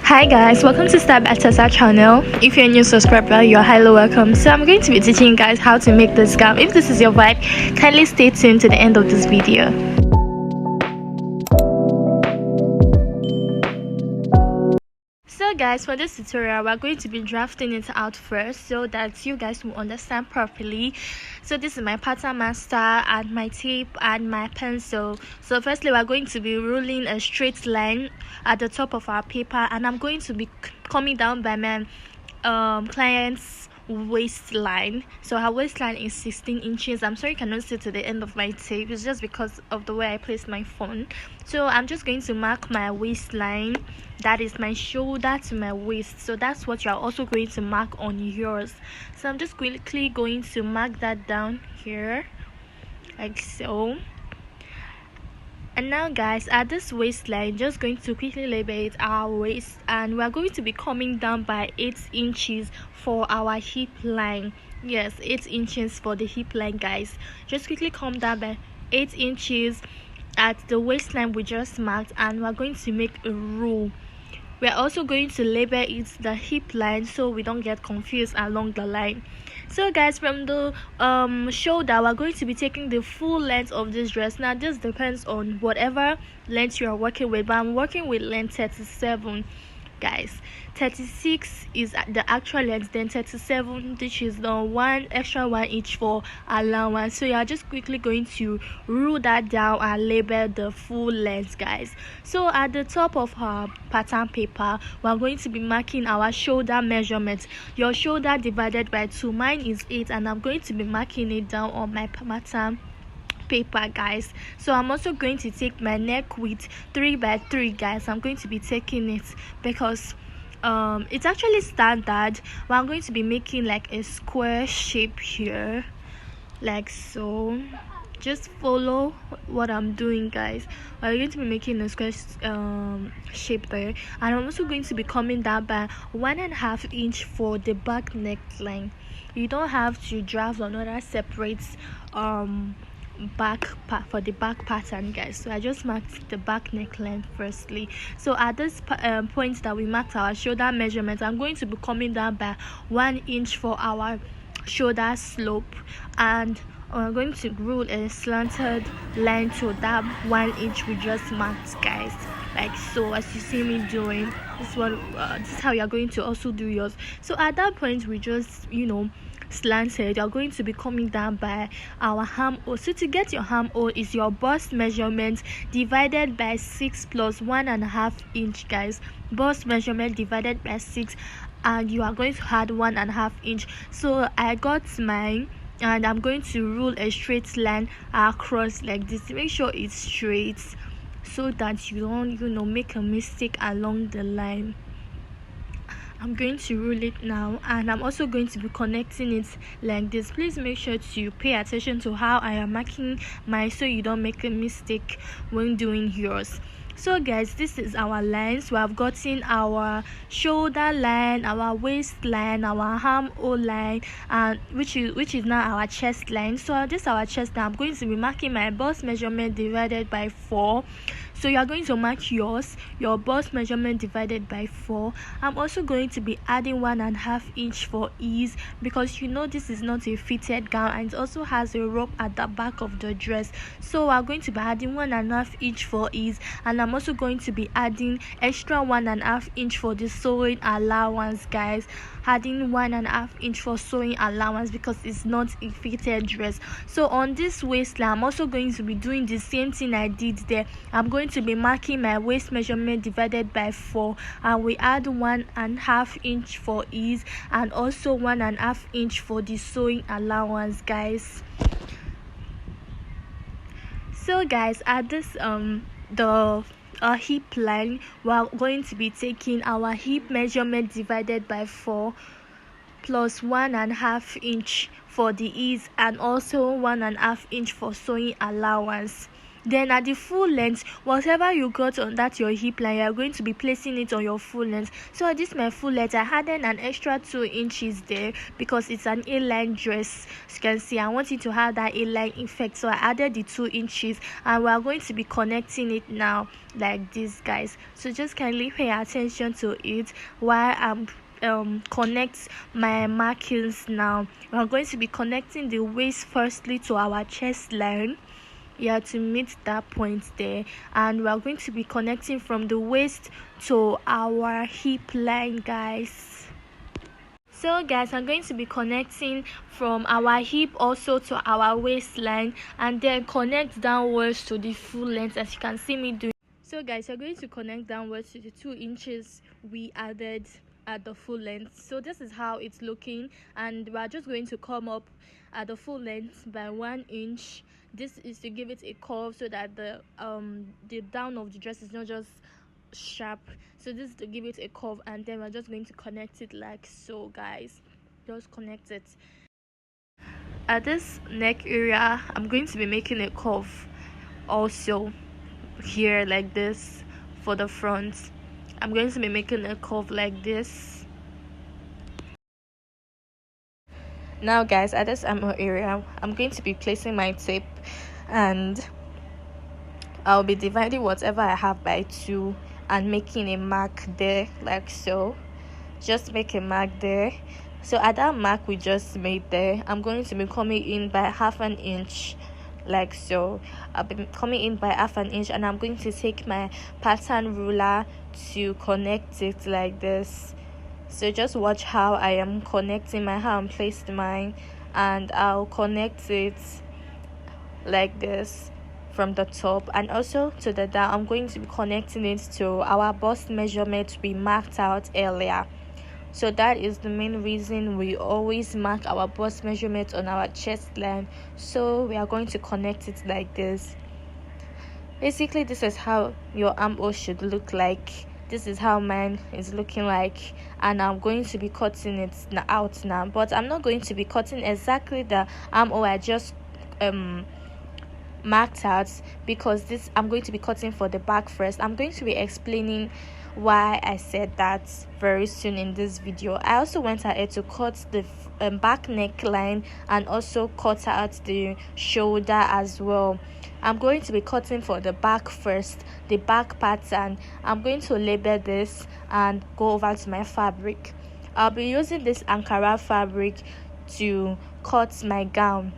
Hi guys, welcome to Step at our channel. If you're a new subscriber, you're highly welcome. So I'm going to be teaching you guys how to make this gown. If this is your vibe, kindly stay tuned to the end of this video. So guys, for this tutorial we're going to be drafting it out first so that you guys will understand properly. So this is my pattern master and my tape and my pencil. So firstly we're going to be ruling a straight line at the top of our paper, and I'm going to be coming down by my client's waistline. So her waistline is 16 inches. I'm sorry you cannot see to the end of my tape, it's just because of the way I placed my phone. So I'm just going to mark my waistline, that is my shoulder to my waist. So that's what you're also going to mark on yours. So I'm just quickly going to mark that down here like so. And now guys, at this waistline, just going to quickly label it our waist, and we're going to be coming down by 8 inches for our hip line. Yes, 8 inches for the hip line guys. Just quickly come down by 8 inches at the waistline we just marked, and we're going to make a row. We're also going to label it the hip line so we don't get confused along the line. So guys, from the shoulder we're going to be taking the full length of this dress. Now this depends on whatever length you are working with, but I'm working with length 37 guys. 36 is the actual length, then 37, which is the one extra 1 inch for allowance. So you're just quickly going to rule that down and label the full length guys. So at the top of our pattern paper we're going to be marking our shoulder measurement. Your shoulder divided by 2, mine is 8, and I'm going to be marking it down on my pattern paper guys. So I'm also going to take my neck width 3 by 3 guys. I'm going to be taking it because it's actually standard, but I'm going to be making like a square shape here like so. Just follow what I'm doing guys. I'm going to be making a square shape there, and I'm also going to be coming down by 1.5 inch for the back neckline. You don't have to draft another separate back part for the back pattern guys. So I just marked the back neckline firstly. So at this point that we marked our shoulder measurement, I'm going to be coming down by 1 inch for our shoulder slope, and we're going to rule a slanted line to that 1 inch we just marked guys, like so. As you see me doing this one, this is how you're going to also do yours. So at that point we just slanted, you're going to be coming down by our armhole. So to get your armhole is your bust measurement divided by 6 plus 1.5 inch guys. Bust measurement divided by 6, and you are going to add 1.5 inch. So I got mine, and I'm going to rule a straight line across like this. Make sure it's straight so that you don't make a mistake along the line. I'm going to rule it now, and I'm also going to be connecting it like this. Please make sure to pay attention to how I am marking mine so you don't make a mistake when doing yours. So guys, this is our lines. We have gotten our shoulder line, our waist line, our armhole line, and which is now our chest line. So this is our chest line. I'm going to be marking my bust measurement divided by 4. So you are going to mark yours, your bust measurement divided by 4. I'm also going to be adding 1.5 inch for ease, because this is not a fitted gown, and it also has a rope at the back of the dress. So we're going to be adding 1.5 inch for ease, and I'm also going to be adding extra 1.5 inch for the sewing allowance guys. Adding 1.5 inch for sewing allowance because it's not a fitted dress. So on this waistline I'm also going to be doing the same thing I did there. I'm going to be marking my waist measurement divided by 4, and we add 1.5 inch for ease and also 1.5 inch for the sewing allowance guys. So guys, at this the hip line, we're going to be taking our hip measurement divided by 4 plus 1.5 inch for the ease and also 1.5 inch for sewing allowance. Then at the full length, whatever you got on that your hip line, you're going to be placing it on your full length. So this my full length, I added an extra 2 inches there because it's an A-line dress. As you can see, I want it to have that A-line effect, so I added the 2 inches, and we are going to be connecting it now like this, guys. So just kindly pay attention to it while I'm connect my markings. Now we are going to be connecting the waist firstly to our chest line, to meet that point there, and we are going to be connecting from the waist to our hip line, guys. So guys, I'm going to be connecting from our hip also to our waistline, and then connect downwards to the full length, as you can see me doing. So guys, you're going to connect downwards to the 2 inches we added at the full length. So this is how it's looking, and we're just going to come up at the full length by 1 inch. This is to give it a curve so that the down of the dress is not just sharp. So this is to give it a curve, and then we're just going to connect it like so, guys. Just connect it. At this neck area, I'm going to be making a curve also here like this. For the front, I'm going to be making a curve like this. Now guys, at this armhole area, I'm going to be placing my tape, and I'll be dividing whatever I have by 2 and making a mark there like so. Just make a mark there. So at that mark we just made there, I'm going to be coming in by 1/2 inch like so. I'll be coming in by 1/2 inch, and I'm going to take my pattern ruler to connect it like this. So just watch how I am connecting how I'm placed mine, and I'll connect it like this from the top, and also to the down. I'm going to be connecting it to our bust measurement we marked out earlier. So that is the main reason we always mark our bust measurement on our chest line. So we are going to connect it like this. Basically, this is how your armhole should look like. This is how mine is looking like, and I'm going to be cutting it out now. But I'm not going to be cutting exactly the armhole I just marked out, because this I'm going to be cutting for the back first. I'm going to be explaining why I said that very soon in this video. I also went ahead to cut the back neckline and also cut out the shoulder as well. I'm going to be cutting for the back first, the back pattern. I'm going to label this and go over to my fabric. I'll be using this Ankara fabric to cut my gown.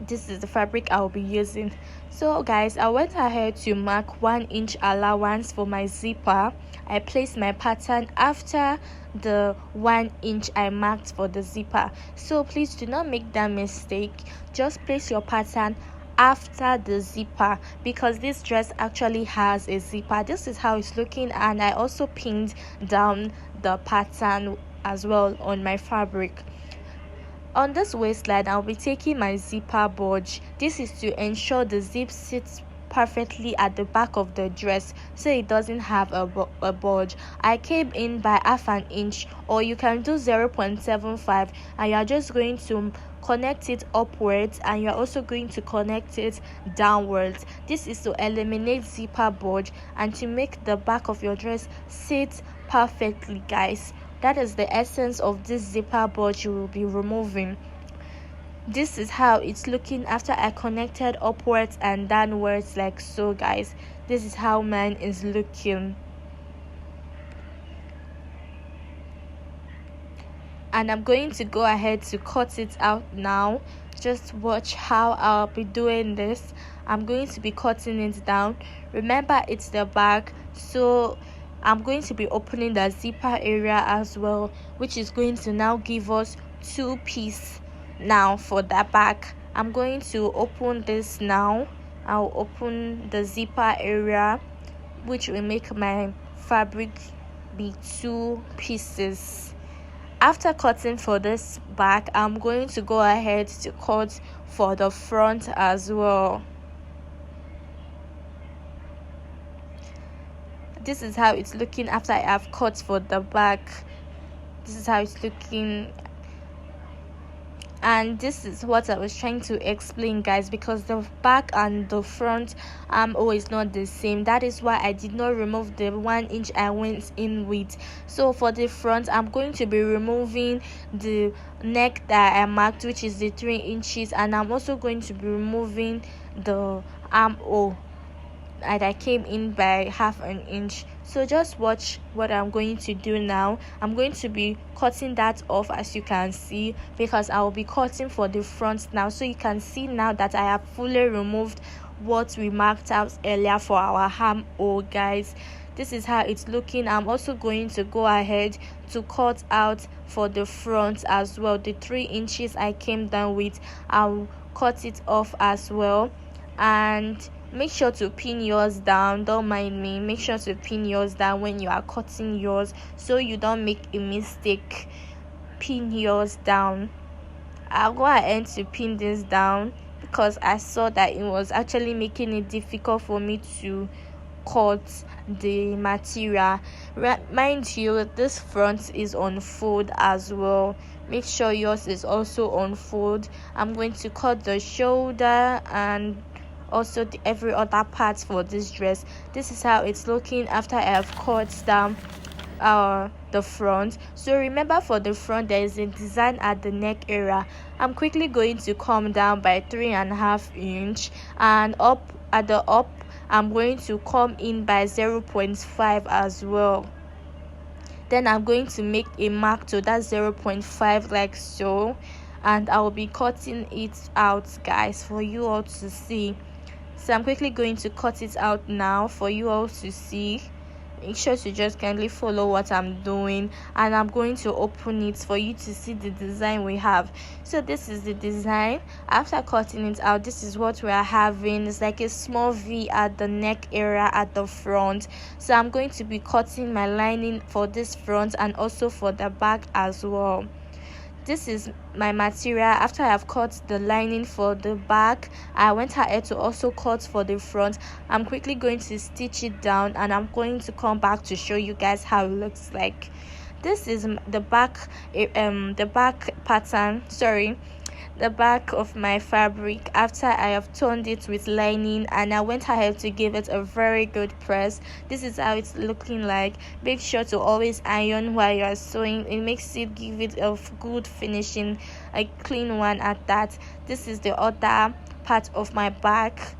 This is the fabric I'll be using. So guys, I went ahead to mark 1 inch allowance for my zipper. I placed my pattern after the 1 inch I marked for the zipper. So please do not make that mistake. Just place your pattern after the zipper, because this dress actually has a zipper. This is how it's looking, and I also pinned down the pattern as well on my fabric. On this waistline, I'll be taking my zipper bulge. This is to ensure the zip sits perfectly at the back of the dress so it doesn't have a bulge. I came in by 1/2 inch, or you can do 0.75, and you're just going to connect it upwards, and you're also going to connect it downwards. This is to eliminate zipper bulge and to make the back of your dress sit perfectly, guys. That is the essence of this zipper bulge you will be removing. This is how it's looking after I connected upwards and downwards like so, guys. This is how mine is looking. And I'm going to go ahead to cut it out now. Just watch how I'll be doing this. I'm going to be cutting it down. Remember, it's the back, so I'm going to be opening the zipper area as well, which is going to now give us 2 pieces. Now for the back, I'm going to open this now. I'll open the zipper area, which will make my fabric be 2 pieces. After cutting for this back, I'm going to go ahead to cut for the front as well. This is how it's looking after I have cut for the back. This is how it's looking. And this is what I was trying to explain, guys, because the back and the front armhole is not the same. That is why I did not remove the 1 inch I went in with. So for the front, I'm going to be removing the neck that I marked, which is the 3 inches, and I'm also going to be removing the armhole and I came in by 1/2 inch. So just watch what I'm going to do now. I'm going to be cutting that off, as you can see, because I will be cutting for the front now. So you can see now that I have fully removed what we marked out earlier for our armhole, guys. This is how it's looking. I'm also going to go ahead to cut out for the front as well. The 3 inches I came down with, I'll cut it off as well. And make sure to pin yours down. Don't mind me, make sure to pin yours down when you are cutting yours, so you don't make a mistake. Pin yours down. I'll go ahead to pin this down because I saw that it was actually making it difficult for me to cut the material. Mind you, this front is on fold as well. Make sure yours is also on fold. I'm going to cut the shoulder and also every other part for this dress. This is how it's looking after I have cut down the front. So remember, for the front there is a design at the neck area. I'm quickly going to come down by 3.5 inch, and up at the up I'm going to come in by 0.5 as well. Then I'm going to make a mark to that 0.5 like so, and I will be cutting it out, guys, for you all to see. So I'm quickly going to cut it out now for you all to see. Make sure to just kindly follow what I'm doing, and I'm going to open it for you to see the design we have. So this is the design. After cutting it out, this is what we are having. It's like a small V at the neck area at the front. So I'm going to be cutting my lining for this front and also for the back as well. This is my material. After I have cut the lining for the back, I went ahead to also cut for the front. I'm quickly going to stitch it down, and I'm going to come back to show you guys how it looks like. This is the back pattern, the back of my fabric after I have turned it with lining, and I went ahead to give it a very good press. This is how it's looking like. Make sure to always iron while you are sewing. It makes it give it a good finishing, a clean one at that. This is the other part of my back,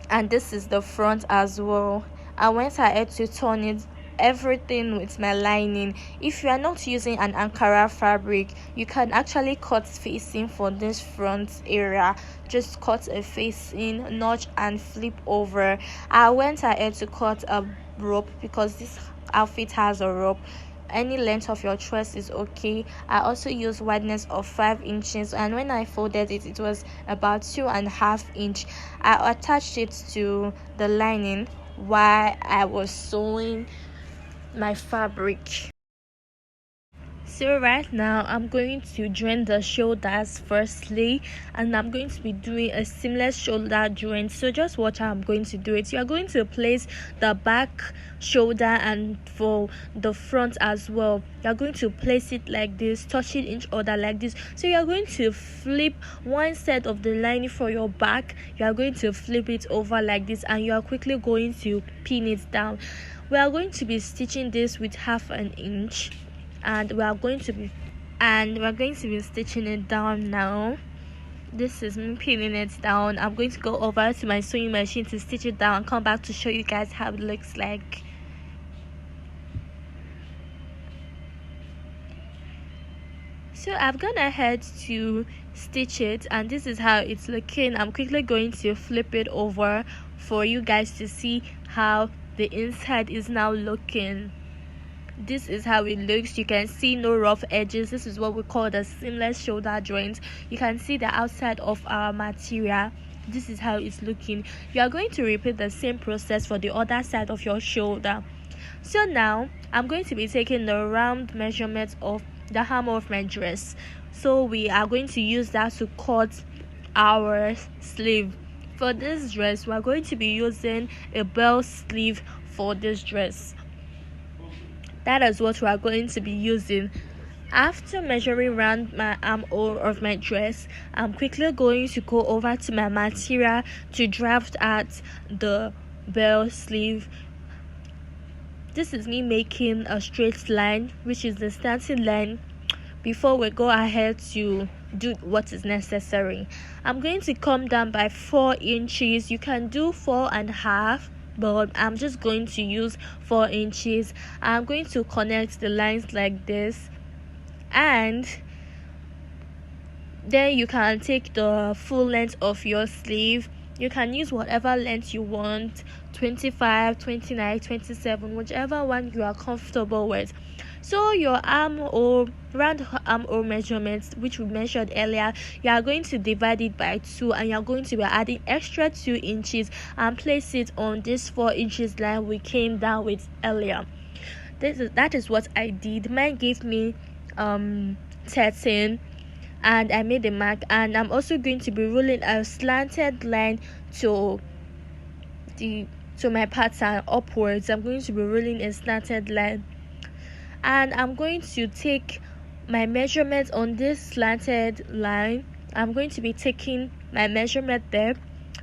and this is the front as well. I went ahead to turn it everything with my lining. If you are not using an Ankara fabric, you can actually cut facing for this front area. Just cut a facing, notch and flip over. I went ahead to cut a rope because this outfit has a rope. Any length of your choice is okay. I also used wideness of 5 inches, and when I folded it, it was about 2.5 inch. I attached it to the lining while I was sewing my fabric. So right now I'm going to join the shoulders firstly, and I'm going to be doing a seamless shoulder joint. So just watch how I'm going to do it. You are going to place the back shoulder, and for the front as well, you are going to place it like this, touching each other like this. So you are going to flip one side of the lining for your back. You are going to flip it over like this, and you are quickly going to pin it down. We are going to be stitching this with 1/2 inch, and we are going to be stitching it down now. This is me pinning it down. I'm going to go over to my sewing machine to stitch it down and come back to show you guys how it looks like. So I've gone ahead to stitch it, and this is how it's looking. I'm quickly going to flip it over for you guys to see how the inside is now looking. This is how it looks. You can see no rough edges. This is what we call the seamless shoulder joint. You can see the outside of our material. This is how it's looking. You are going to repeat the same process for the other side of your shoulder. So now I'm going to be taking the round measurement of the hem of my dress. So we are going to use that to cut our sleeve. For this dress, we are going to be using a bell sleeve for this dress. That is what we are going to be using. After measuring around my armhole of my dress, I'm quickly going to go over to my material to draft out the bell sleeve. This is me making a straight line, which is the starting line, before we go ahead to do what is necessary. I'm going to come down by 4 inches. You can do 4.5, but I'm just going to use 4 inches. I'm going to connect the lines like this, and then you can take the full length of your sleeve. You can use whatever length you want, 25, 29, 27, whichever one you are comfortable with. So your armhole, round armhole measurements, which we measured earlier, you are going to divide it by 2, and you are going to be adding extra 2 inches and place it on this 4 inches line we came down with earlier. That is what I did. Mine gave me 13, and I made a mark, and I'm also going to be rolling a slanted line to my pattern upwards. I'm going to be rolling a slanted line, and I'm going to take my measurement on this slanted line. I'm going to be taking my measurement there.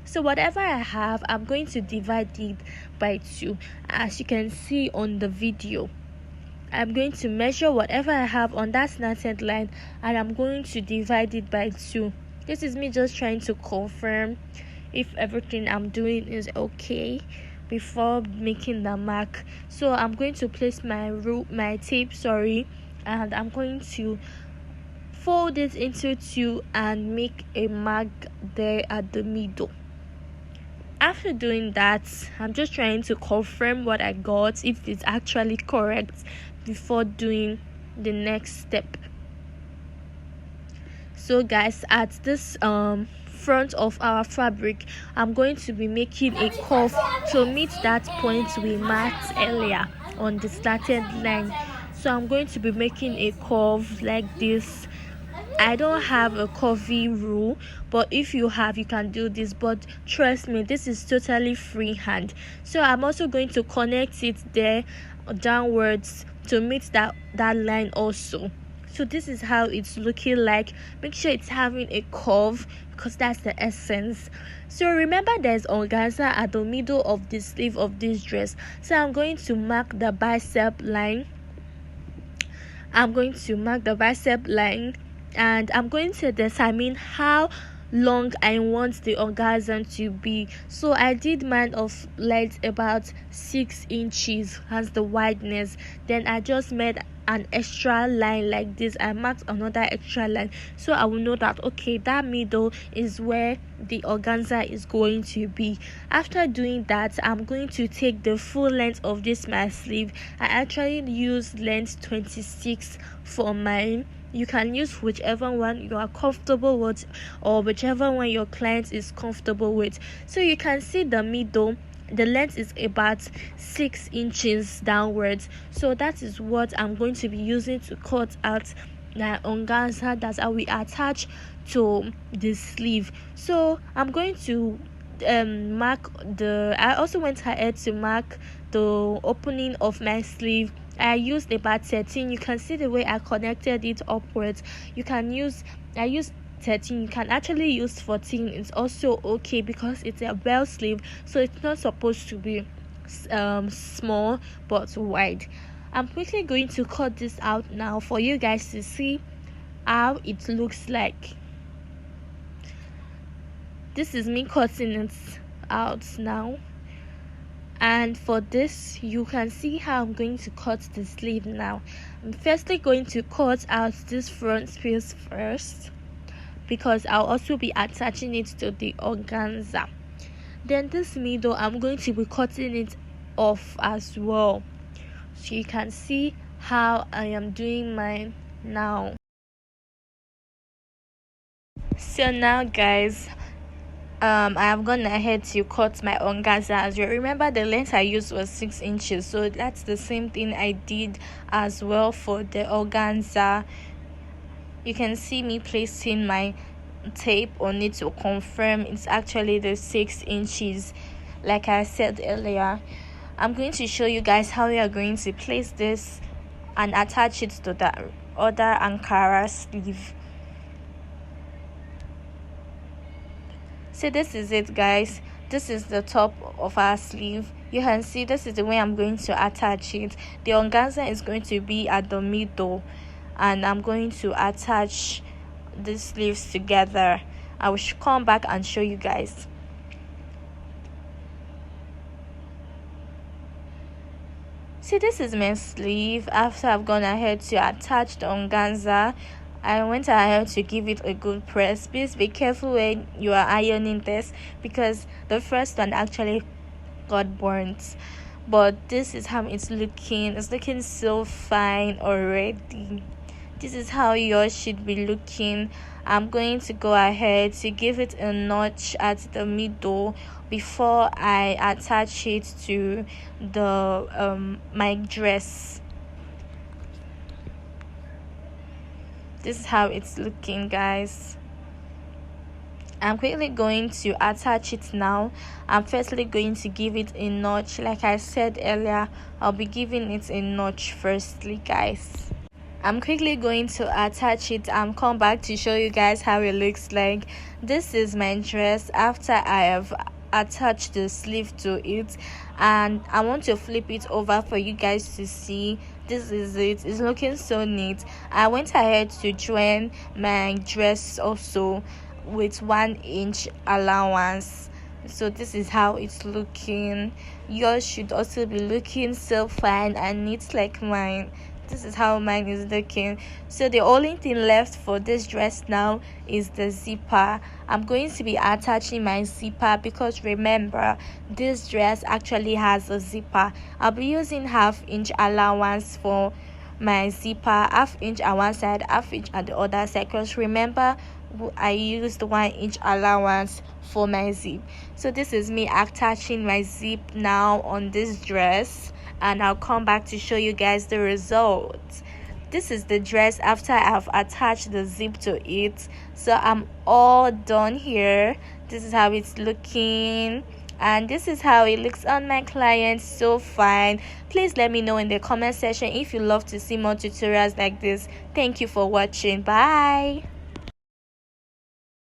So whatever I have, I'm going to divide it by 2, as you can see on the video. I'm going to measure whatever I have on that slanted line, and I'm going to divide it by 2. This is me just trying to confirm if everything I'm doing is okay before making the mark. So I'm going to place my tape, and I'm going to fold it into 2 and make a mark there at the middle. After doing that, I'm just trying to confirm what I got, if it's actually correct, before doing the next step. So guys, at this front of our fabric, I'm going to be making a curve to meet that point we marked earlier on the started line. So I'm going to be making a curve like this. I don't have a curvy rule, but if you have, you can do this, but trust me, this is totally freehand. So I'm also going to connect it there downwards to meet that line also. So this is how it's looking like. Make sure it's having a curve, because that's the essence. So remember, there's organza at the middle of the sleeve of this dress. So I'm going to mark the bicep line. And I'm going to determine how long I want the orgasm to be. So I did mine of length about 6 inches as the wideness. Then I just made an extra line like this. I marked another extra line, so I will know that okay, that middle is where the organza is going to be. After doing that, I'm going to take the full length of this my sleeve. I actually use length 26 for mine. You can use whichever one you are comfortable with, or whichever one your client is comfortable with. So you can see the middle, the length is about 6 inches downwards. So that is what I'm going to be using to cut out the organza. That's how we attach to the sleeve. So I'm going to I also went ahead to mark the opening of my sleeve. I used about 13. You can see the way I connected it upwards. I used 13. You can actually use 14. It's also okay, because it's a bell sleeve, so it's not supposed to be small but wide. I'm quickly going to cut this out now for you guys to see how it looks like. This is me cutting it out now. And for this, you can see how I'm going to cut the sleeve now. I'm firstly going to cut out this front piece first, because I'll also be attaching it to the organza. Then this middle, I'm going to be cutting it off as well, so you can see how I am doing mine now. So now guys, I have gone ahead to cut my organza. As you remember, the length I used was 6 inches, so that's the same thing I did as well for the organza. You can see me placing my tape on it to confirm it's actually the 6 inches like I said earlier. I'm going to show you guys how we are going to place this and attach it to other Ankara sleeve. So this is it, guys. This is the top of our sleeve. You can see this is the way I'm going to attach it. The organza is going to be at the middle, and I'm going to attach the sleeves together. I will come back and show you guys. See, this is my sleeve. After I've gone ahead to attach the organza, I went ahead to give it a good press. Please be careful when you are ironing this, because the first one actually got burnt. But this is how it's looking. It's looking so fine already. This is how yours should be looking. I'm going to go ahead to give it a notch at the middle before I attach it to the my dress. This is how it's looking, guys. I'm quickly going to attach it now. I'm firstly going to give it a notch. Like I said earlier, I'll be giving it a notch firstly, guys. I'm quickly going to attach it and come back to show you guys how it looks like. This is my dress after I have attached the sleeve to it, and I want to flip it over for you guys to see. This is it. It's looking so neat. I went ahead to join my dress also with 1 inch allowance. So this is how it's looking. Yours should also be looking so fine and neat like mine. This is how mine is looking. So the only thing left for this dress now is the zipper. I'm going to be attaching my zipper, because remember, this dress actually has a zipper. I'll be using 1/2 inch allowance for my zipper, 1/2 inch at one side, 1/2 inch at the other side, because remember, I used 1 inch allowance for my zip. So this is me attaching my zip now on this dress, and I'll come back to show you guys the results. This is the dress after I've attached the zip to it. So I'm all done here. This is how it's looking, and this is how it looks on my client. So fine. Please let me know in the comment section if you love to see more tutorials like this. Thank you for watching. Bye.